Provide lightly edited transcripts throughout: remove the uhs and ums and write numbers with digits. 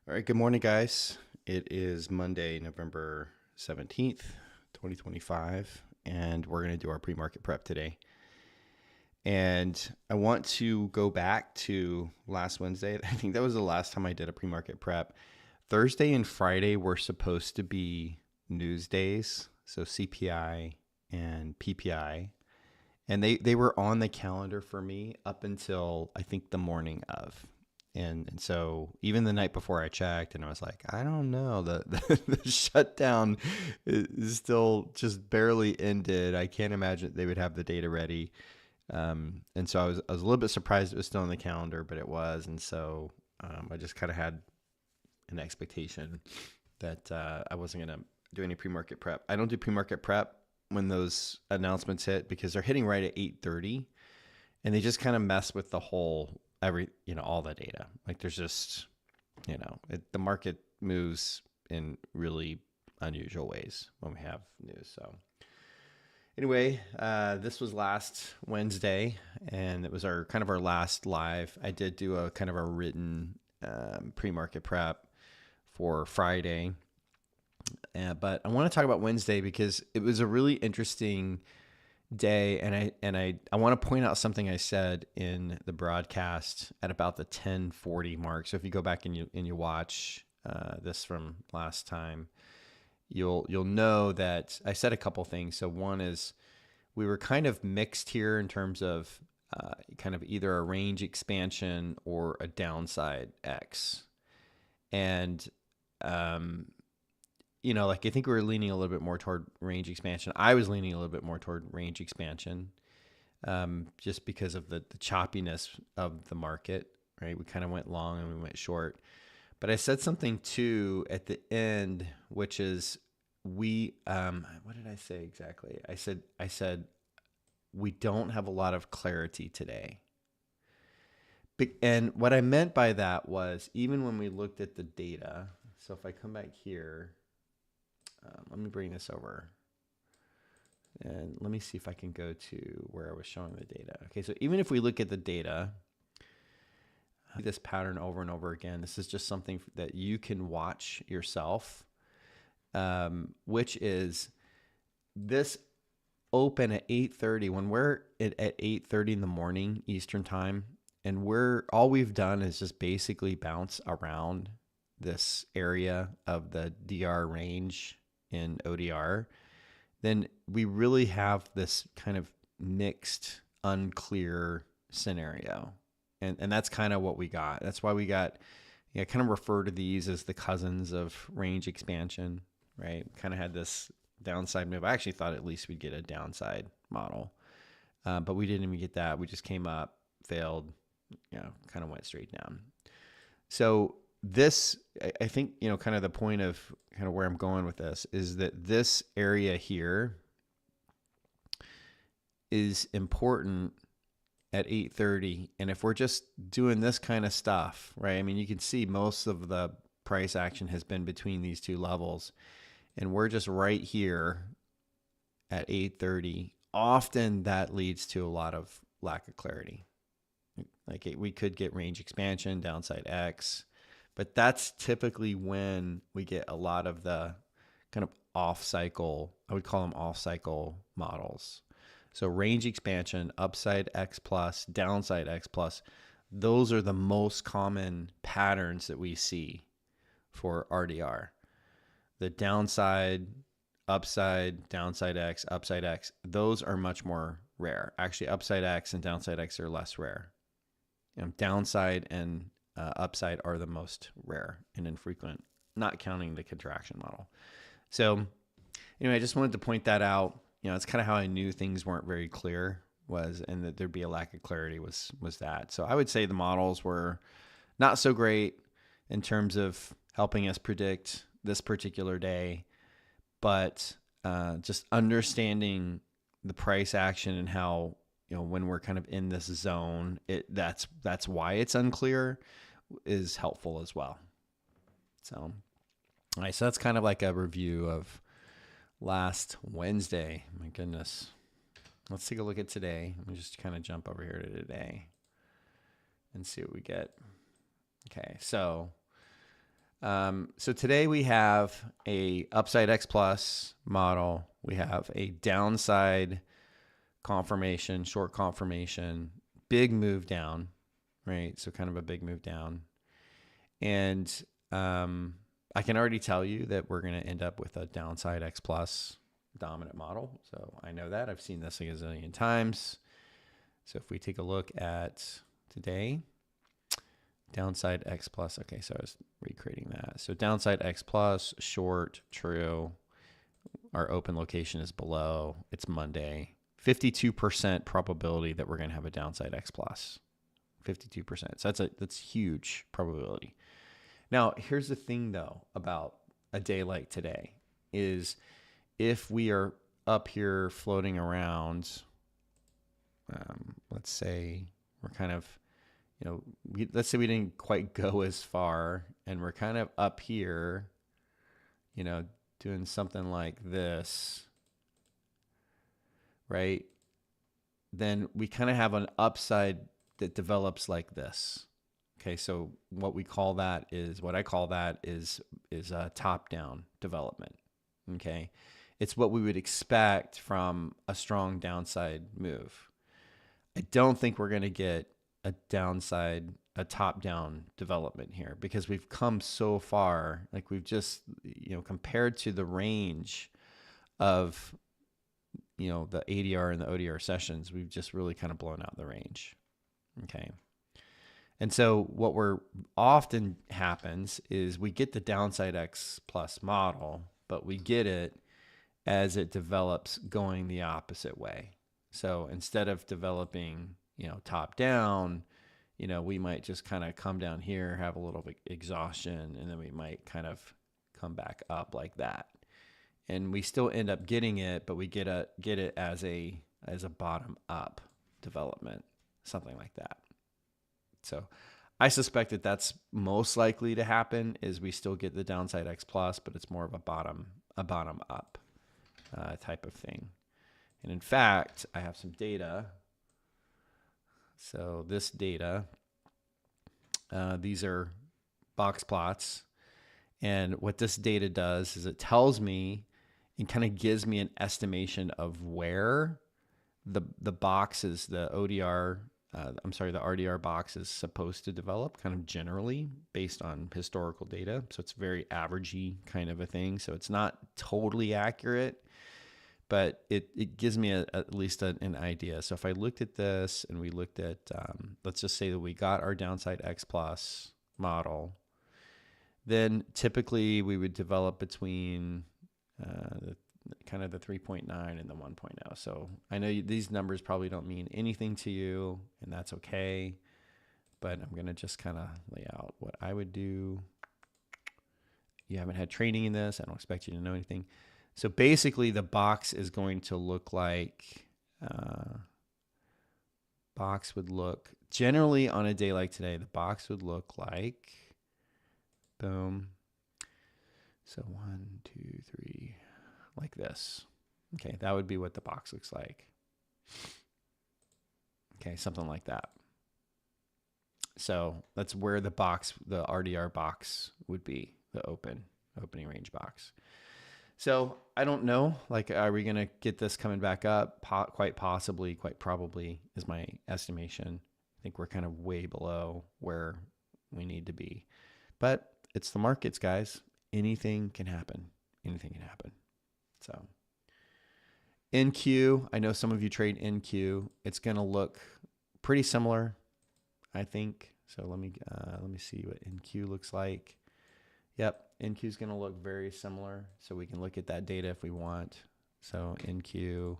All right, good morning, guys. It is Monday, November 17th, 2025, and we're going to do our pre-market prep today. And I want to go back to last Wednesday. I think that was the last time I did a pre-market prep. Thursday and Friday were supposed to be news days, so CPI and PPI. And they were on the calendar for me up until I think the morning of. And so even the night before I checked, and I was like, I don't know, the shutdown is still just barely ended. I can't imagine they would have the data ready. And so I was a little bit surprised it was still on the calendar, but it was. And so I just kind of had an expectation that I wasn't going to do any pre-market prep. I don't do pre-market prep when those announcements hit because they're hitting right at 8:30, and they just kind of mess with the whole all the data. Like there's just the market moves in really unusual ways when we have news. So anyway, this was last Wednesday, and it was our last live. I did do a kind of a written pre-market prep for Friday. But I want to talk about Wednesday because it was a really interesting day, and I want to point out something I said in the broadcast at about the 10:40 mark. So if you go back and you watch this from last time, you'll know that I said a couple things. So one is we were kind of mixed here in terms of kind of either a range expansion or a downside X, and like I think we were leaning a little bit more toward range expansion. I was leaning a little bit more toward range expansion, just because of the choppiness of the market, right? We kind of went long and we went short. But I said something too at the end, which is what did I say exactly? I said we don't have a lot of clarity today. And what I meant by that was even when we looked at the data, so if I come back here, let me bring this over and let me see if I can go to where I was showing the data. Okay, so even if we look at the data, this pattern over and over again, this is just something that you can watch yourself, which is this open at 8:30 when we're at 8:30 in the morning Eastern time, and all we've done is just basically bounce around this area of the DR range in ODR, then we really have this kind of mixed, unclear scenario. And that's kind of what we got. That's why we got, I kind of refer to these as the cousins of range expansion, right? Kind of had this downside move. I actually thought at least we'd get a downside model, but we didn't even get that. We just came up, failed, kind of went straight down. So this, I think, kind of the point of kind of where I'm going with this is that this area here is important at 8:30. And if we're just doing this kind of stuff, right? I mean, you can see most of the price action has been between these two levels, and we're just right here at 8:30. Often that leads to a lot of lack of clarity. Like we could get range expansion, downside X, but that's typically when we get a lot of the kind of off-cycle, I would call them off-cycle models. So range expansion, upside X plus, downside X plus, those are the most common patterns that we see for RDR. The downside, upside, downside X, upside X, those are much more rare. Actually, upside X and downside X are less rare. Downside and upside are the most rare and infrequent, not counting the contraction model. So anyway, I just wanted to point that out. It's kind of how I knew things weren't very clear and that there'd be a lack of clarity was that. So I would say the models were not so great in terms of helping us predict this particular day, but just understanding the price action and how, when we're kind of in this zone, that's why it's unclear is helpful as well. So, all right, so that's kind of like a review of last Wednesday. My goodness. Let's take a look at today. Let me just kind of jump over here to today and see what we get. Okay, so So today we have a upside X plus model. We have a downside confirmation, short confirmation, big move down, right? So kind of a big move down. And I can already tell you that we're going to end up with a downside X plus dominant model. So I know that. I've seen this a gazillion times. So if we take a look at today, downside X plus. Okay, so I was recreating that. So downside X plus, short, true. Our open location is below. It's Monday. 52% probability that we're going to have a downside X plus. 52%. So that's huge probability. Now, here's the thing though about a day like today is if we are up here floating around, let's say we're kind of, let's say we didn't quite go as far and we're kind of up here, doing something like this, right? Then we kind of have an upside that develops like this. Okay, so what I call that is a top-down development. Okay, it's what we would expect from a strong downside move. I don't think we're going to get a top-down development here because we've come so far. Like we've just, compared to the range of, the ADR and the ODR sessions, we've just really kind of blown out the range. Okay. And so what often happens is we get the downside X plus model, but we get it as it develops going the opposite way. So instead of developing, top down, we might just kind of come down here, have a little exhaustion, and then we might kind of come back up like that. And we still end up getting it, but we get it as a bottom up development, something like that. So I suspect that that's most likely to happen is we still get the downside X plus, but it's more of a bottom up type of thing. And in fact, I have some data. So this data, these are box plots. And what this data does is it tells me and kind of gives me an estimation of where the boxes, the RDR box is supposed to develop kind of generally based on historical data. So it's very averagey kind of a thing. So it's not totally accurate, but it gives me at least an idea. So if I looked at this and we looked at, let's just say that we got our downside X plus model, then typically we would develop between the 3.9 and the 1.0. So I know these numbers probably don't mean anything to you, and that's okay. But I'm going to just kind of lay out what I would do. You haven't had training in this. I don't expect you to know anything. So basically the box is going to look like, generally on a day like today, the box would look like, boom. So 1, 2, 3, like this. Okay, that would be what the box looks like. Okay, something like that. So that's where the RDR box would be, the opening range box. So I don't know, are we going to get this coming back up? Quite possibly, quite probably is my estimation. I think we're kind of way below where we need to be. But it's the markets, guys. Anything can happen. Anything can happen. So NQ, I know some of you trade NQ. It's going to look pretty similar, I think. So let me see what NQ looks like. Yep, NQ is going to look very similar. So we can look at that data if we want. So NQ,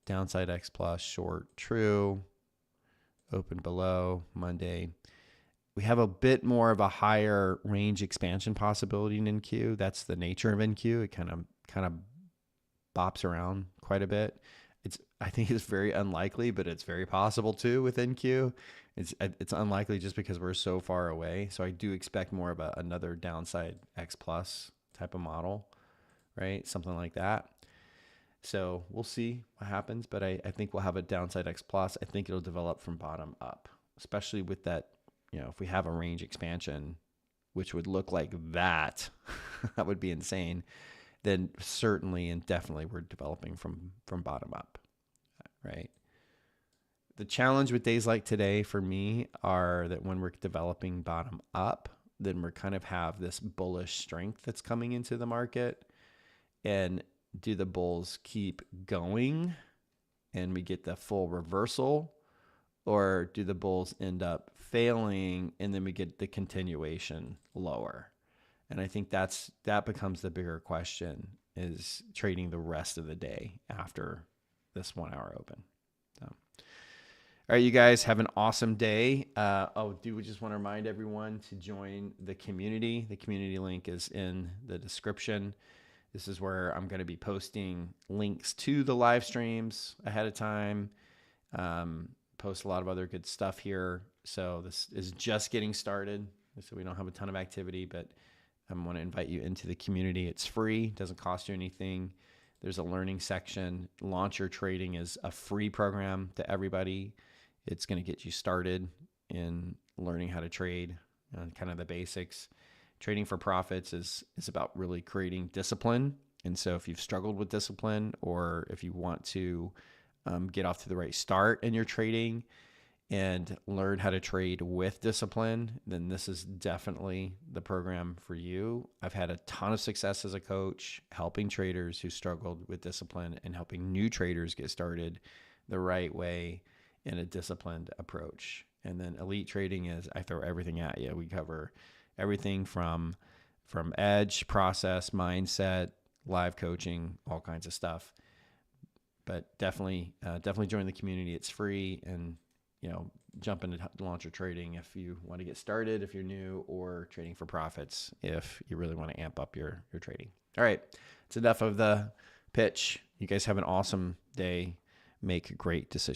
downside X plus, short, true, open below, Monday. We have a bit more of a higher range expansion possibility in NQ. That's the nature of NQ. It kind of bops around quite a bit. I think it's very unlikely, but it's very possible too with NQ. It's unlikely just because we're so far away. So I do expect more of another downside X plus type of model, right? Something like that. So we'll see what happens, but I think we'll have a downside X plus. I think it'll develop from bottom up, especially with that. If we have a range expansion, which would look like that, that would be insane, then certainly and definitely we're developing from bottom up, right? The challenge with days like today for me are that when we're developing bottom up, then we're kind of have this bullish strength that's coming into the market. And do the bulls keep going and we get the full reversal, or do the bulls end up failing and then we get the continuation lower? And I think that becomes the bigger question, is trading the rest of the day after this 1 hour open. So, all right, you guys have an awesome day. Do we just want to remind everyone to join the community? The community link is in the description. This is where I'm going to be posting links to the live streams ahead of time. Post a lot of other good stuff here. So this is just getting started. So we don't have a ton of activity, but I want to invite you into the community. It's free, doesn't cost you anything. There's a learning section. Launch Your Trading is a free program to everybody. It's going to get you started in learning how to trade, kind of the basics. Trading for profits is about really creating discipline. And so if you've struggled with discipline, or if you want to get off to the right start in your trading and learn how to trade with discipline, then this is definitely the program for you. I've had a ton of success as a coach helping traders who struggled with discipline and helping new traders get started the right way in a disciplined approach. And then elite trading is, I throw everything at you. We cover everything from edge, process, mindset, live coaching, all kinds of stuff. But definitely join the community. It's free, and jump into Launch Your Trading if you want to get started, if you're new, or trading for profits if you really want to amp up your trading. All right, it's enough of the pitch. You guys have an awesome day. Make great decisions.